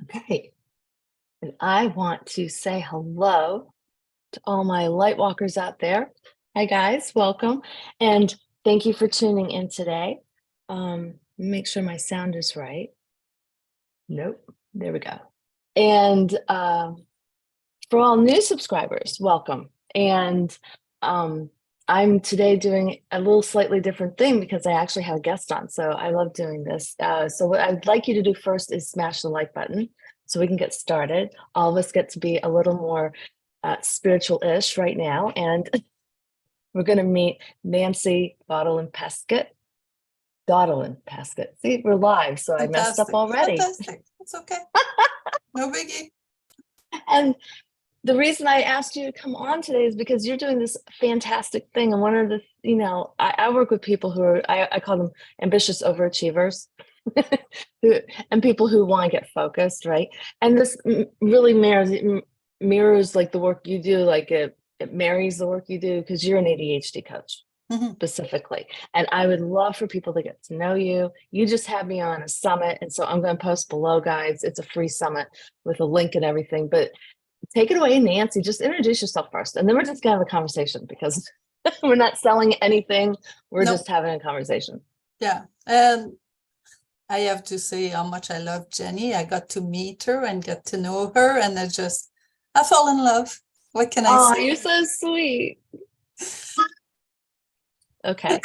Okay. And I want to say hello to all my light walkers out there. Hi, guys. Welcome. And thank you for tuning in today. Make sure my sound is right. Nope. There we go. And for all new subscribers, welcome. And I'm today doing a little slightly different thing because I actually have a guest on. So I love doing this. So what I'd like you to do first is smash the like button so we can get started. All of us get to be a little more spiritual-ish right now. And we're going to meet Nancy Daudelin Peskett. Daudelin Peskett. See, we're live, so I messed up already. Fantastic. It's okay. No biggie. And the reason I asked you to come on today is because you're doing this fantastic thing. And one of the, I work with people who are, I call them ambitious overachievers and people who want to get focused, right? And this really mirrors like the work you do, like it marries the work you do because you're an ADHD coach. Specifically. And I would love for people to get to know you. You just had me on a summit. And so I'm going to post below, guys. It's a free summit with a link and everything. But take it away, Nancy. Just introduce yourself first. And then we're just going to have a conversation because we're not selling anything. We're just having a conversation. Yeah. And I have to say how much I love Jenny. I got to meet her and get to know her. And I fell in love. What can I say? Oh, you're so sweet. Okay.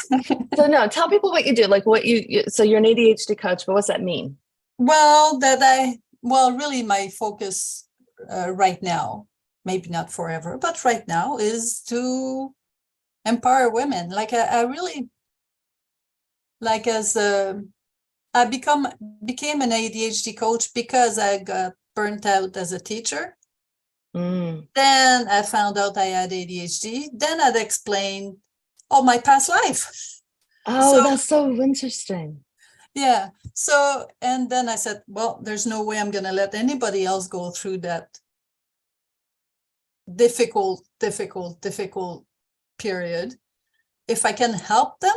So no, tell people what you do, like what so you're an ADHD coach, but what's that mean? Well, really my focus right now, maybe not forever, but right now is to empower women. Like I really, like I became an ADHD coach because I got burnt out as a teacher. Then I found out I had ADHD. Then I'd explain all my past life. Oh, that's so interesting. Yeah. So, and then I said, well, there's no way I'm going to let anybody else go through that difficult period. If I can help them,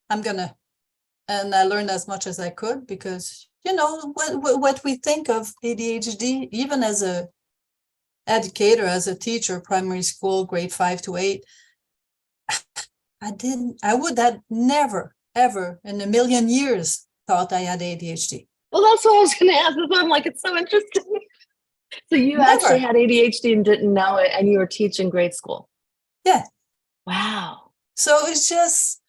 I'm going to. And I learned as much as I could because, what we think of ADHD, even as a educator, as a teacher, primary school, grade 5 to 8, I would have never, ever in a million years thought I had ADHD. Well, that's what I was going to ask. I'm like, it's so interesting. So you actually had ADHD and didn't know it, and you were teaching grade school. Yeah. Wow. So it's just,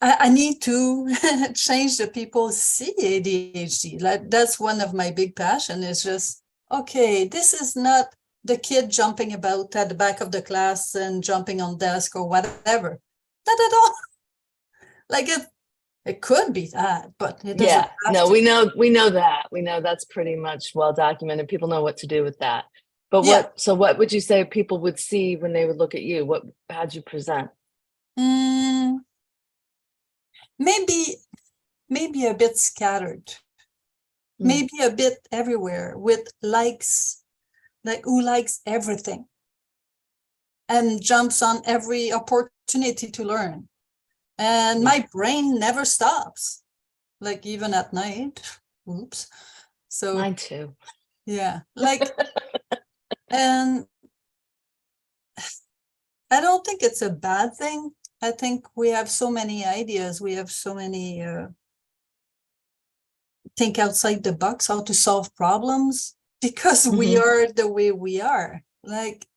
I need to change the people see ADHD. Like that's one of my big passion is just, okay, this is not the kid jumping about at the back of the class and jumping on desk or whatever. Not at all. Like it could be that, but it doesn't. Yeah, no, we know that. We know that's pretty much well documented. People know what to do with that. But what would you say people would see when they would look at you? How'd you present? Maybe a bit scattered. Maybe a bit everywhere with likes. Like who likes everything and jumps on every opportunity to learn. And my brain never stops, like even at night. Oops. So mine too. Yeah. Like, and I don't think it's a bad thing. I think we have so many ideas. We have so many, think outside the box, how to solve problems. Because we are the way we are, like,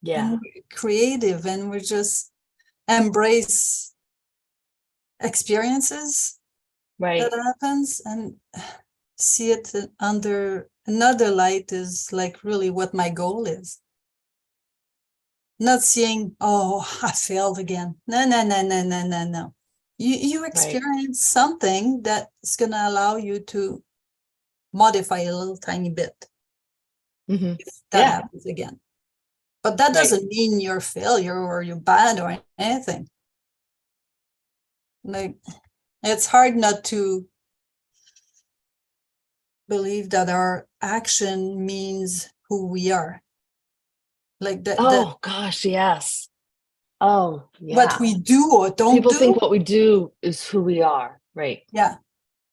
and we're creative, and we just embrace experiences that happens and see it under another light is like really what my goal is. Not seeing, oh, I failed again. No. You experience something that's going to allow you to modify a little tiny bit if that happens again. But that doesn't mean you're a failure or you're bad or anything. Like, it's hard not to believe that our action means who we are. Like that. Oh gosh, yes. Oh yeah. What we do or don't People do. think what we do is who we are, right? Yeah.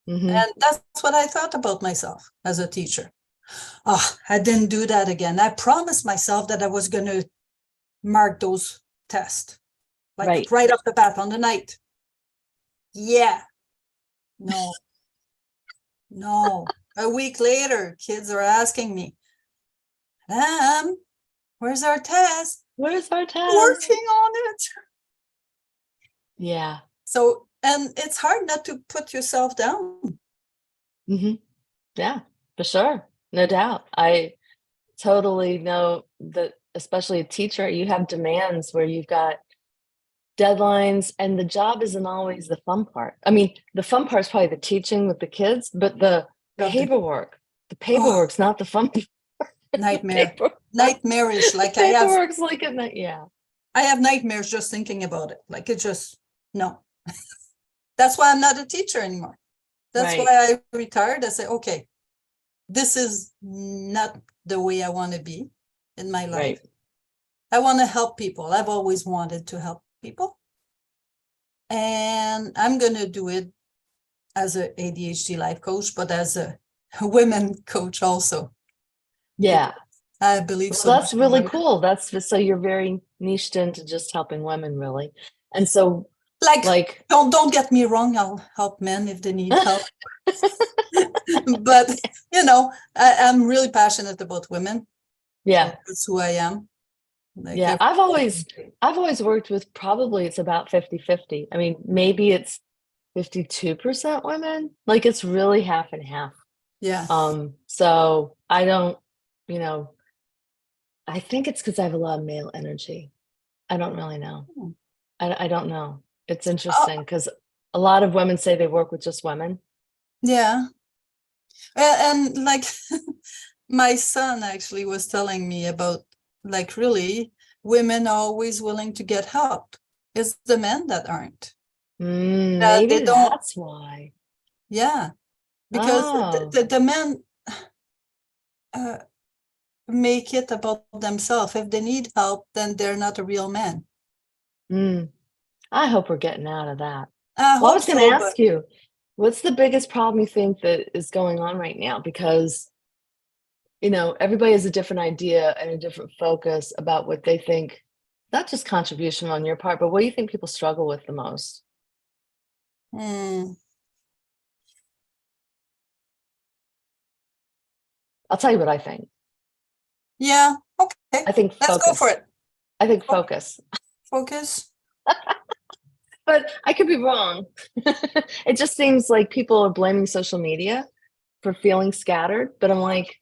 And that's what I thought about myself as a teacher. Oh, I didn't do that again. I promised myself that I was going to mark those tests, like Right. right off the bat on the night. Yeah. No, no. A week later, kids are asking me, where's our test? Where's our test? Working on it. Yeah. So, and it's hard not to put yourself down. Mm-hmm. Yeah, for sure. No doubt. I totally know that, especially a teacher, you have demands where you've got deadlines, and the job isn't always the fun part. I mean, the fun part is probably the teaching with the kids, but the paperwork's not the fun part. Nightmare. Nightmarish. Like Paperwork's like a night. Yeah. I have nightmares just thinking about it. Like it just, no. That's why I'm not a teacher anymore. That's why I retired. I say, okay, this is not the way I want to be in my life. Right. I want to help people. I've always wanted to help people. And I'm going to do it as an ADHD life coach, but as a women coach also. Yeah. I believe so. That's really cool. So you're very niched into just helping women, really. And so like don't get me wrong, I'll help men if they need help. But I'm really passionate about women. Yeah. So that's who I am. Yeah, I've always worked with, probably it's about 50-50. I mean, maybe it's 52% women. Like it's really half and half. Yeah. So I don't, I think it's because I have a lot of male energy. I don't really know. I don't know. It's interesting because a lot of women say they work with just women. Yeah. And like my son actually was telling me about, like, really, women are always willing to get help. It's the men that aren't. Maybe that's why. Yeah. Because the men make it about themselves. If they need help, then they're not a real man. I hope we're getting out of that. I was going to ask you, what's the biggest problem you think that is going on right now? Because, everybody has a different idea and a different focus about what they think, not just contribution on your part, but what do you think people struggle with the most? I'll tell you what I think. Yeah. Okay. I think focus. Let's go for it. I think focus. Focus. But I could be wrong. It just seems like people are blaming social media for feeling scattered. But I'm like,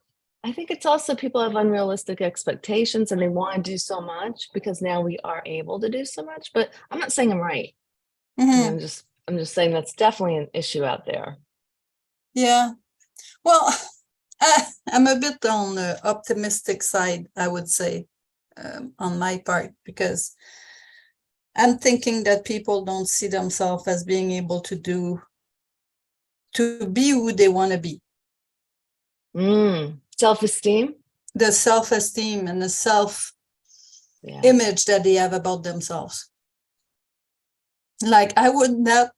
I think it's also people have unrealistic expectations and they want to do so much because now we are able to do so much. But I'm not saying I'm right. I'm just saying that's definitely an issue out there. Yeah. Well, I'm a bit on the optimistic side, I would say, on my part, because I'm thinking that people don't see themselves as being able to be who they want to be. Self-esteem? The self-esteem and the self-image that they have about themselves. Like, I would not,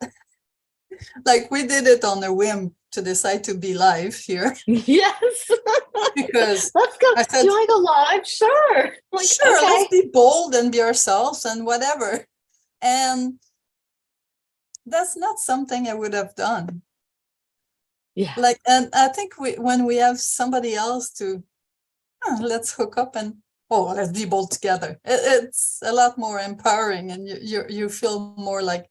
like, we did it on a whim to decide to be live here. Yes. Because let's go. I said, do you want to go live? Sure. Sure, okay. Let's be bold and be ourselves and whatever. And that's not something I would have done. Yeah. Like, and I think when we have somebody else to, let's hook up and, let's be bold together. It's a lot more empowering, and you feel more like,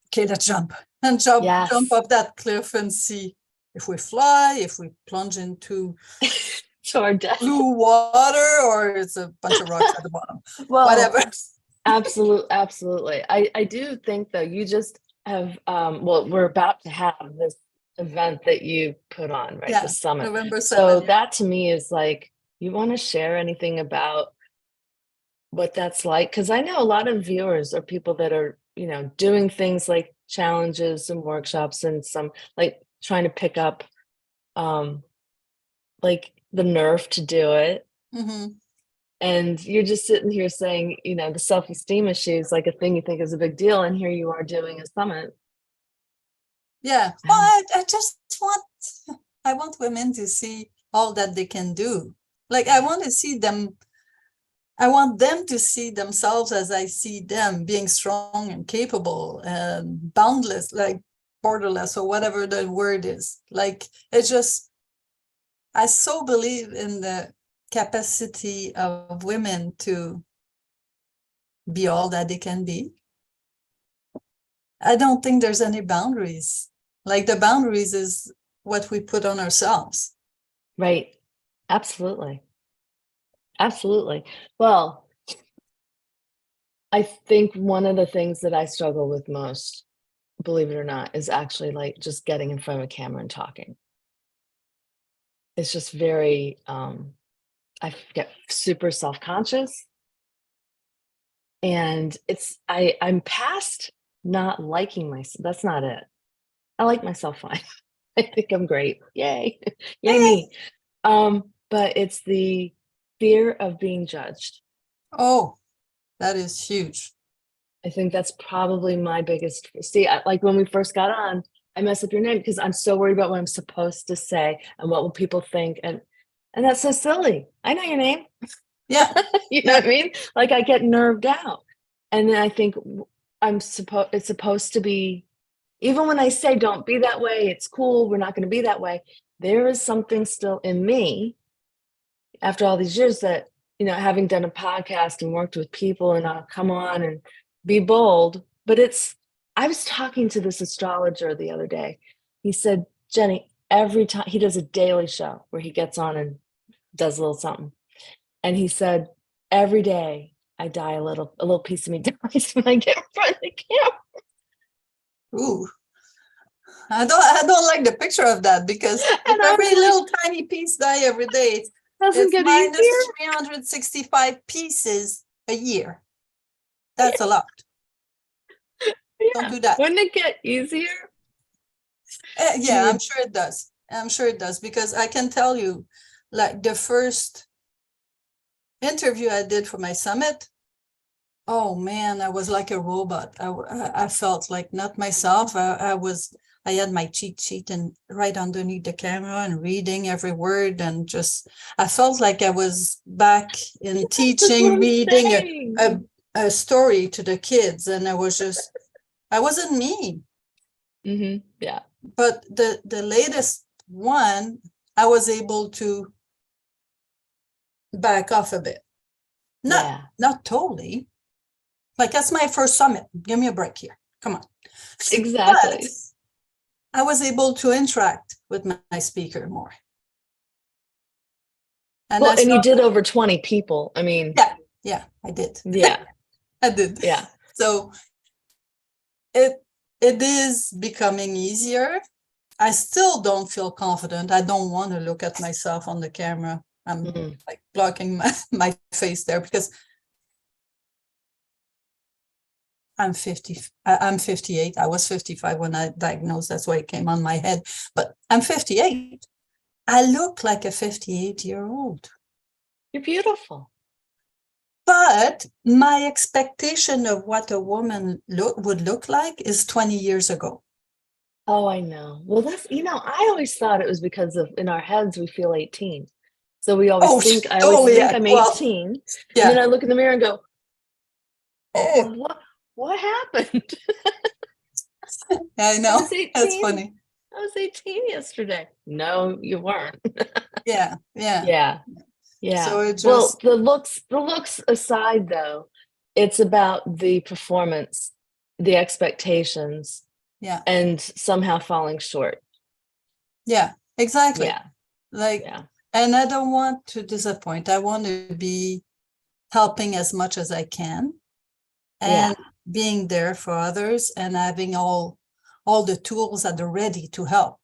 okay, let's jump jump off that cliff and see if we fly, if we plunge into our death. Blue water, or it's a bunch of rocks at the bottom. Well, whatever. Absolutely. I do think though, you just have we're about to have this event that you put on, right? The summit. November 7th. So that to me is like, you want to share anything about what that's like? Because I know a lot of viewers are people that are, doing things like challenges and workshops and some like trying to pick up like the nerve to do it. And you're just sitting here saying, the self-esteem issue is like a thing you think is a big deal. And here you are doing a summit. Yeah. Well, I want women to see all that they can do. Like, I want to see them. I want them to see themselves as I see them, being strong and capable and boundless, like borderless or whatever the word is. Like, it's just, I so believe in the capacity of women to be all that they can be. I don't think there's any boundaries. Like, the boundaries is what we put on ourselves. Right. Absolutely. Absolutely. Well, I think one of the things that I struggle with most, believe it or not, is actually like just getting in front of a camera and talking. It's just very, I get super self-conscious, and I'm past not liking myself. That's not it. I like myself fine. I think I'm great. Yay. Yay me. But it's the fear of being judged. Oh, that is huge. I think that's probably my biggest. See, like when we first got on, I mess up your name because I'm so worried about what I'm supposed to say and what will people think, and that's so silly. I know your name. Yeah. You know what I mean? Like, I get nerved out, and then I think it's supposed to be. Even when I say don't be that way, it's cool. We're not going to be that way. There is something still in me after all these years that, having done a podcast and worked with people, and I'll come on and be bold. But I was talking to this astrologer the other day. He said, Jenny, every time he does a daily show where he gets on and does a little something. And he said, every day I die a little piece of me dies when I get in front of the camera. Ooh. I don't like the picture of that, because if every little tiny piece die every day, doesn't get minus easier. 365 pieces a year. That's a lot. Yeah. Don't do that. Wouldn't it get easier? Yeah, I'm sure it does. I'm sure it does, because I can tell you, like, the first interview I did for my summit, oh man, I was like a robot. I felt like not myself. I had my cheat sheet and right underneath the camera and reading every word, and just, I felt like I was back in teaching, reading a story to the kids, and I wasn't me. Mm-hmm. Yeah. But the latest one, I was able to back off a bit. Not totally. Like, that's my first summit. Give me a break here. Come on. Exactly. But I was able to interact with my speaker more. And well, and you did over 20 people. I mean, yeah, I did. Yeah. I did. Yeah. So it is becoming easier. I still don't feel confident. I don't want to look at myself on the camera. I'm like blocking my face there, because I'm 50. I'm 58. I was 55 when I diagnosed. That's why it came on my head. But I'm 58. I look like a 58-year-old. You're beautiful. But my expectation of what a woman would look like is 20 years ago. Oh, I know. Well, that's, I always thought it was because of, in our heads, we feel 18. So we always think, I always think I'm 18. And then I look in the mirror and go, oh, what happened? I know. I was 18. That's funny. I was 18 yesterday. No, you weren't. Yeah. So it just... well, the looks aside, though, it's about the performance, the expectations, and somehow falling short. Yeah, exactly. Yeah. And I don't want to disappoint. I want to be helping as much as I can, and being there for others, and having all the tools at the ready to help.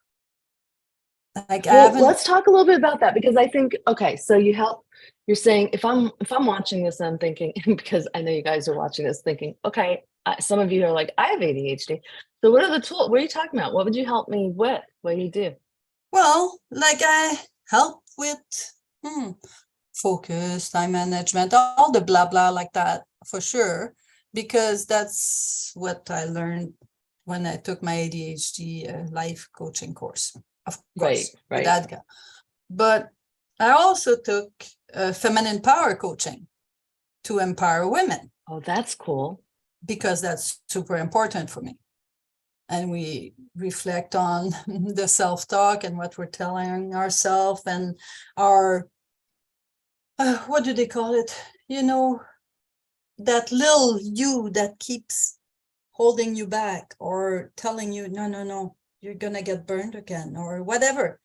Like, let's talk a little bit about that, because I think, okay, so you're saying, if I'm watching this, I'm thinking, because I know you guys are watching this thinking, okay, some of you are like, I have ADHD. So what are the tools? What are you talking about? What would you help me with? What do you do? Well, like, I help with focus, time management, all the blah, blah like that, for sure, because that's what I learned when I took my ADHD life coaching course. Of course, right. that guy. But I also took feminine power coaching to empower women. Oh, that's cool. Because that's super important for me. And we reflect on the self-talk and what we're telling ourselves and our, what do they call it? You know, that little you that keeps holding you back or telling you, no, no, no, you're going to get burned again or whatever.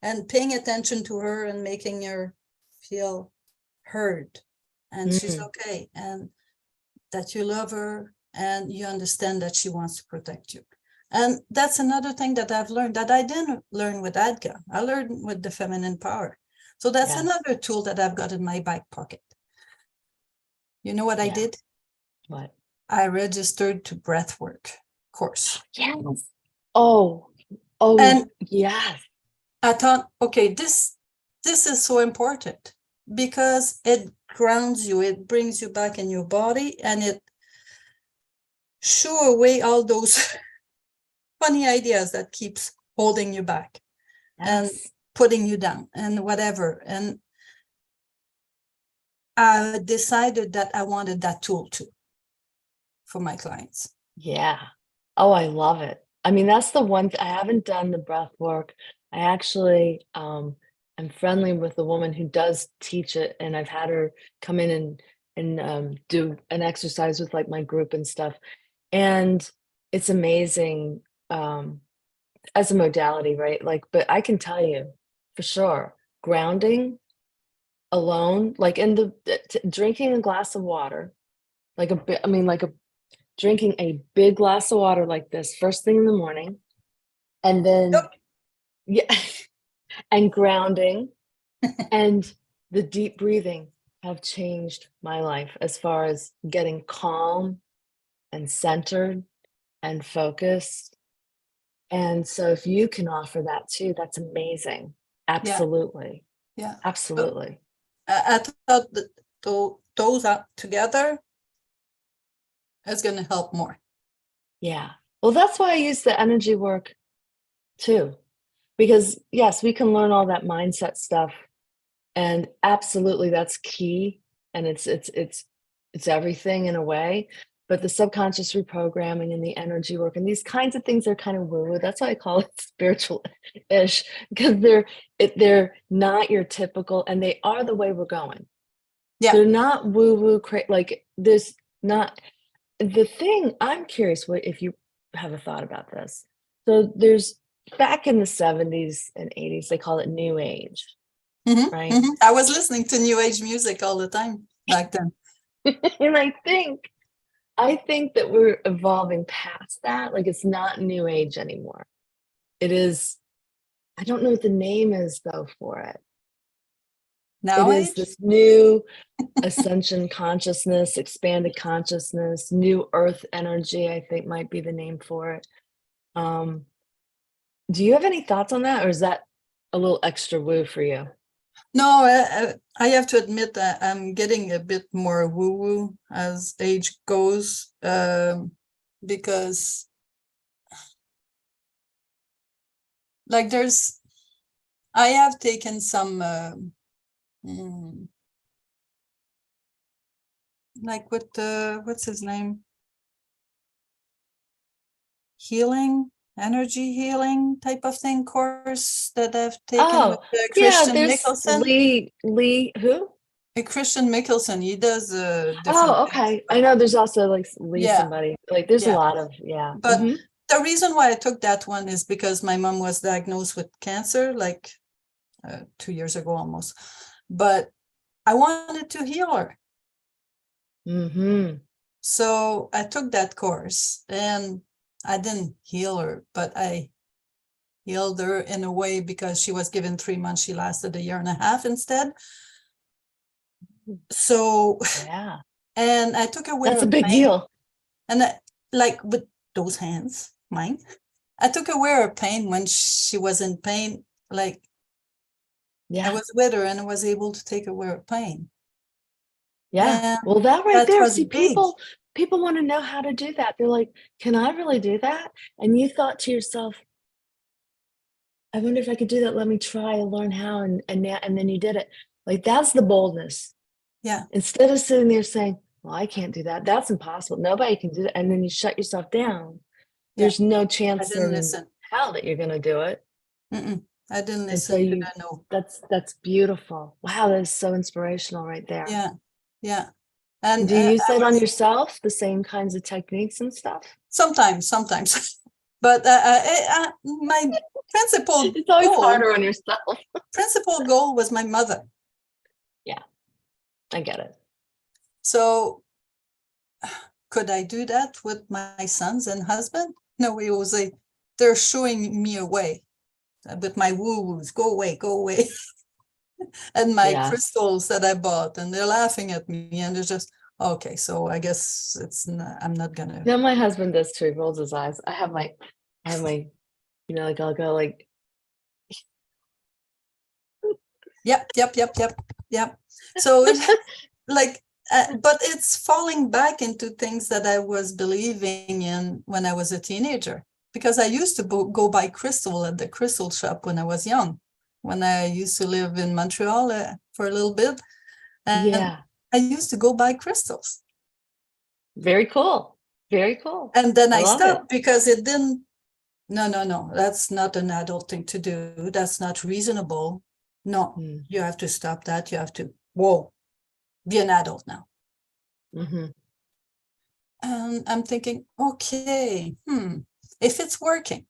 And paying attention to her and making her feel heard and she's okay and that you love her and you understand that she wants to protect you. And that's another thing that I've learned that I didn't learn with ADGA. I learned with the feminine power. So that's another tool that I've got in my back pocket. You know what I did? What? I registered to breathwork course. Yes. Oh, And yes. I thought, okay, this is so important because it grounds you, it brings you back in your body, and it shoo away all those funny ideas that keeps holding you back and putting you down and whatever. And I decided that I wanted that tool too for my clients. Yeah. Oh, I love it. I mean, that's the one I haven't done the breath work. I actually am friendly with the woman who does teach it, and I've had her come in and do an exercise with like my group and stuff. And it's amazing as a modality, right? Like, but I can tell you for sure, grounding alone, like in the drinking a glass of water, like a bit, I mean, like drinking a big glass of water like this first thing in the morning, and then and grounding and the deep breathing have changed my life as far as getting calm and centered and focused. And so if you can offer that too, that's amazing. Absolutely. Yeah. Absolutely. I thought that those are together is going to help more. Yeah. Well, that's why I use the energy work too, because yes, we can learn all that mindset stuff, and absolutely that's key, and it's everything in a way. But the subconscious reprogramming and the energy work and these kinds of things are kind of woo-woo. That's why I call it spiritual-ish, because they're not your typical, and they are the way we're going. Yeah. They're not woo-woo, like there's not. The thing I'm curious what if you have a thought about this. So there's back in the 70s and 80s, they call it New Age, right? Mm-hmm. I was listening to New Age music all the time back then. And I think that we're evolving past that. Like it's not New Age anymore. It is, I don't know what the name is though for it. Now it is this new ascension consciousness, expanded consciousness, new earth energy, I think might be the name for it. Do you have any thoughts on that, or is that a little extra woo for you? No, I have to admit that I'm getting a bit more woo-woo as age goes, because like I have taken some like with what's his name? Energy healing type of thing course that I've taken with Christian Mickelson. Lee who? Christian Mickelson. He does different things. I know there's also like Lee somebody. Like there's a lot of But the reason why I took that one is because my mom was diagnosed with cancer like 2 years ago almost. But I wanted to heal her. So I took that course and I didn't heal her, but I healed her in a way because she was given 3 months. She lasted 1.5 years instead. So, and I took away that's a big deal. And like with those hands, mine, I took away her pain when she was in pain. Like, I was with her and I was able to take away her pain. Yeah. Well, that right there, see, people want to know how to do that. They're like, can I really do that? And you thought to yourself, I wonder if I could do that. Let me try and learn how. And then you did it. Like, that's the boldness. Yeah. Instead of sitting there saying, well, I can't do that. That's impossible. Nobody can do that. And then you shut yourself down. Yeah. There's no I chance didn't in listen. hell that you're going to do it. I didn't And so listen to that. No. that's beautiful. Wow. That is so inspirational right there. Yeah. Yeah. And Do you use I that on was yourself? The same kinds of techniques and stuff? sometimes, but my principal It's always goal, harder on yourself. was my mother. Yeah, I get it. So could I do that with my sons and husband? No, it was they're showing me a way with my woo-woos, go away, and my Yeah. crystals that I bought, and they're laughing at me, and they're just, okay, so I guess it's not, I'm not gonna. No, my husband does too. He rolls his eyes. I have my, like I'll go like, Yep. So like, but it's falling back into things that I was believing in when I was a teenager, because I used to go buy crystal at the crystal shop when I was young, when I used to live in Montreal for a little bit, and yeah, I used to go buy crystals. very cool. Very cool. And then I love it. stopped because it didn't, no, that's not an adult thing to do. That's not reasonable. No, you have to stop that. You have to, be an adult now. Mm-hmm. And I'm thinking, okay, if it's working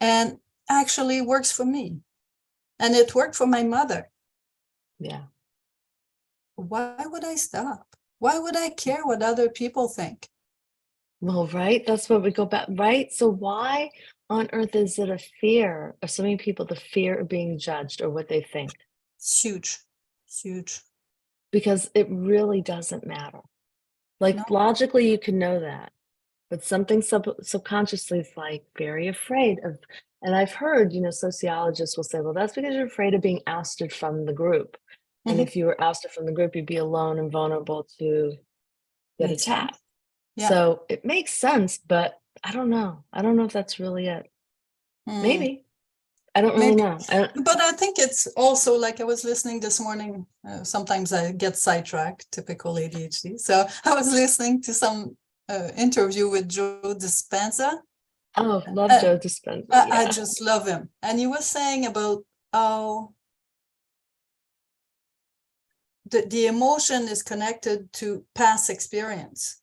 and actually works for me, and it worked for my mother, Yeah. why would I stop? Why would I care what other people think? Well, right. That's what we go back. Right. So why on earth is it a fear of so many people, the fear of being judged or what they think? It's huge, huge. Because it really doesn't matter. Like, No. logically, you can know that, but something subconsciously is like very afraid of. And I've heard, sociologists will say, well, that's because you're afraid of being ousted from the group. And if you were ousted from the group, you'd be alone and vulnerable to get Makes sense. attacked. Yeah. So it makes sense, but I don't know. I don't know if that's really it. Maybe. I don't really know. But I think it's also like I was listening this morning. Sometimes I get sidetracked, typical ADHD. So I was listening to some interview with Joe Dispenza. Oh, love Joe Dispenza. I just love him. And he was saying about how the emotion is connected to past experience.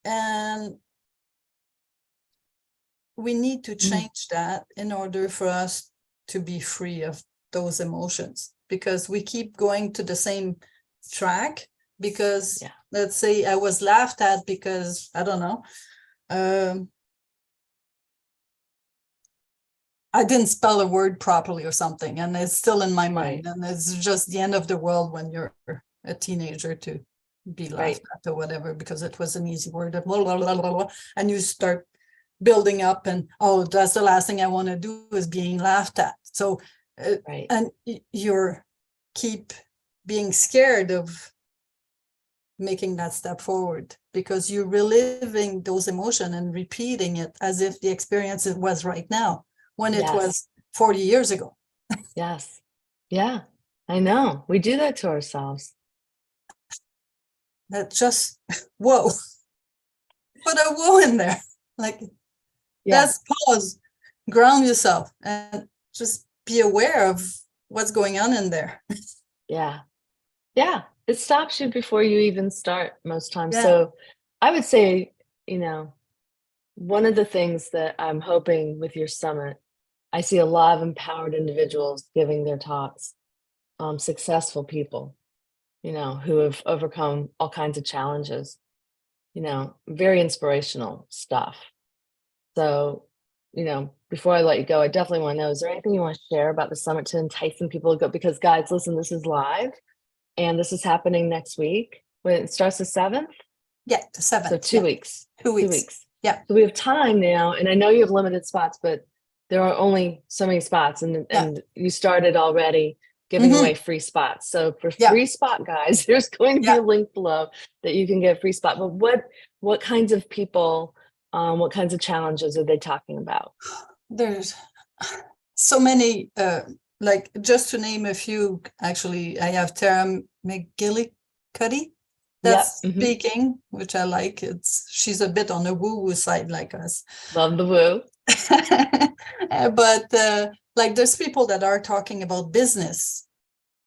And we need to change that in order for us to be free of those emotions, because we keep going to the same track. Because let's say I was laughed at because, I don't know, I didn't spell a word properly or something, and it's still in my mind. And it's just the end of the world when you're a teenager to be laughed at or whatever, because it was an easy word, blah, blah, blah, blah, blah, and you start building up and, that's the last thing I want to do is being laughed at. So, and you're keep being scared of making that step forward, because you're reliving those emotions and repeating it as if the experience was right now, when it was 40 years ago. Yes. Yeah, I know. We do that to ourselves. That just, whoa. Put a whoa in there. Like, that's pause, ground yourself, and just be aware of what's going on in there. Yeah. It stops you before you even start most times. Yeah. So I would say, one of the things that I'm hoping with your summit, I see a lot of empowered individuals giving their talks, successful people, who have overcome all kinds of challenges, very inspirational stuff. So, before I let you go, I definitely want to know, is there anything you want to share about the summit to entice some people to go? Because guys, listen, this is live and this is happening next week. When it starts the 7th? Yeah, the 7th. So 2 weeks. 2 weeks. Yeah. So we have time now, and I know you have limited spots, but there are only so many spots, and you started already giving away free spots. So for free spot, guys, there's going to be a link below that you can get a free spot. But what kinds of people, what kinds of challenges are they talking about? There's so many, like just to name a few, actually, I have Tara McGillicuddy that's Yep. speaking, which I like. She's a bit on the woo-woo side like us. Love the woo. But like there's people that are talking about business,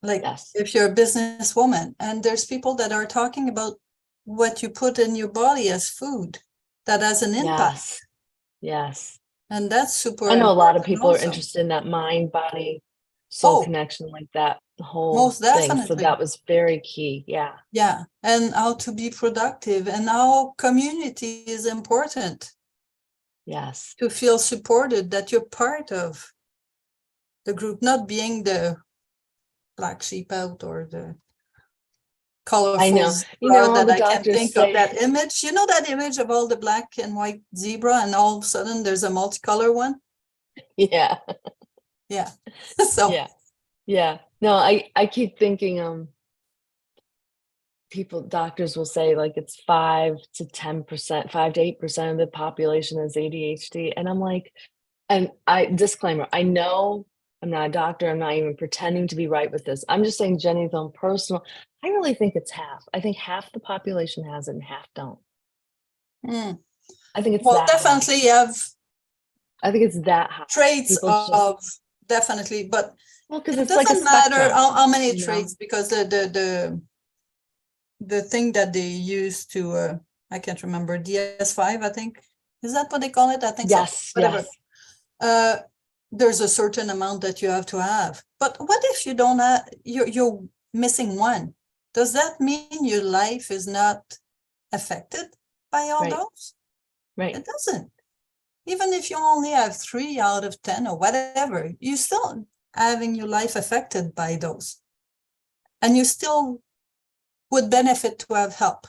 like Yes. if you're a businesswoman, and there's people that are talking about what you put in your body as food that has an impact. Yes. Yes. And that's super I know a lot of important people are also. interested in that mind, body, soul Oh, connection, like that whole most thing. So definitely. that was very key. Yeah. Yeah. And how to be productive and how community is important Yes. to feel supported, that you're part of the group, not being the black sheep out or the colorful I know. zebra All that the I can doctors think of say. that image. You know that image of all the black and white zebra, and all of a sudden there's a multicolor one? Yeah. Yeah. So Yeah. Yeah. No, I keep thinking, doctors will say like it's 5 to 10%, 5 to 8% of the population has ADHD. And I'm like, and disclaimer, I know I'm not a doctor. I'm not even pretending to be right with this. I'm just saying Jenny's own personal. I really think it's half. I think half the population has it and half don't. I think it's well, that high. definitely you have I think it's that high. traits People of definitely, but well, because it it's like a doesn't matter spectrum, how many you know? traits, because the thing that they use to I can't remember, DS5, I think. Is that what they call it? I think so. Yes, Whatever. yes. There's a certain amount that you have to have. But what if you don't have, you're missing one? Does that mean your life is not affected by all Right. those? Right. It doesn't. Even if you only have 3 out of 10 or whatever, you still having your life affected by those. And you still would benefit to have help.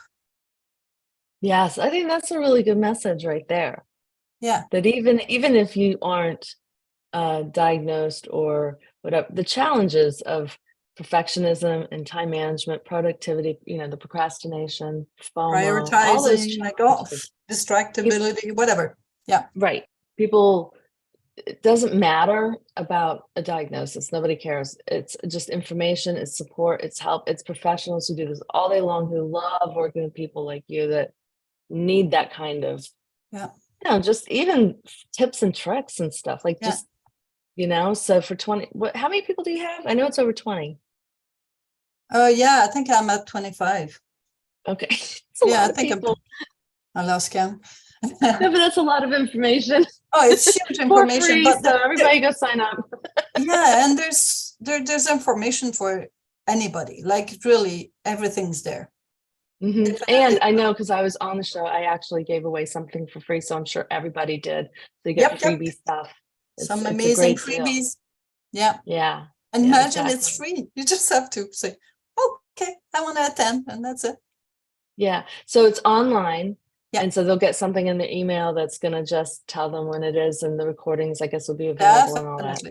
Yes, I think that's a really good message right there. Yeah. That even if you aren't diagnosed or whatever, the challenges of perfectionism and time management, productivity, the procrastination, FOMO, all those Prioritizing, like, oh, challenges. distractibility, whatever. Yeah. Right. People, it doesn't matter about a diagnosis. Nobody cares. It's just information, it's support, it's help, it's professionals who do this all day long, who love working with people like you that need that kind of, just even tips and tricks and stuff like just, so for 20, how many people do you have? I know it's over 20. Yeah, I think I'm at 25. Okay. It's a lot of people. I lost count. No, but that's a lot of information. Oh, it's huge For information. free, But so everybody go sign up. yeah, and there's information for anybody. Like really, everything's there. And I know because I was on the show, I actually gave away something for free, so I'm sure everybody did. So you get the freebie stuff. Some It's a amazing great freebies. Deal. Yeah. Yeah. And imagine exactly. it's free. You just have to say, okay, I want to attend, and that's it. Yeah. So it's online. Yeah. And so they'll get something in their email that's going to just tell them when it is, and the recordings, I guess, will be available and all that.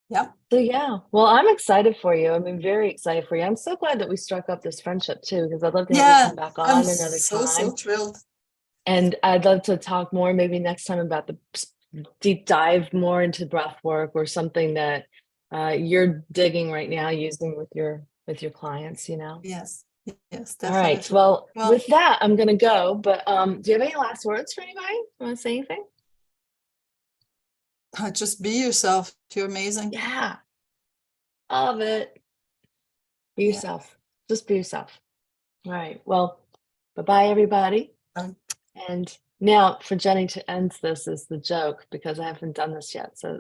Yeah. So yeah, well, I'm excited for you. I mean, very excited for you. I'm so glad that we struck up this friendship too, because I'd love to have you come back on I'm another time. So thrilled. And I'd love to talk more maybe next time about the deep dive more into breath work or something that you're digging right now using with your clients, Yes. Yes, definitely. All right. Well, with that, I'm going to go. But do you have any last words for anybody? Want to say anything? Just be yourself. You're amazing. Yeah. Love it. Be yourself. Just be yourself. All right. Well, bye-bye, everybody. And now for Jenny to end this is the joke, because I haven't done this yet. So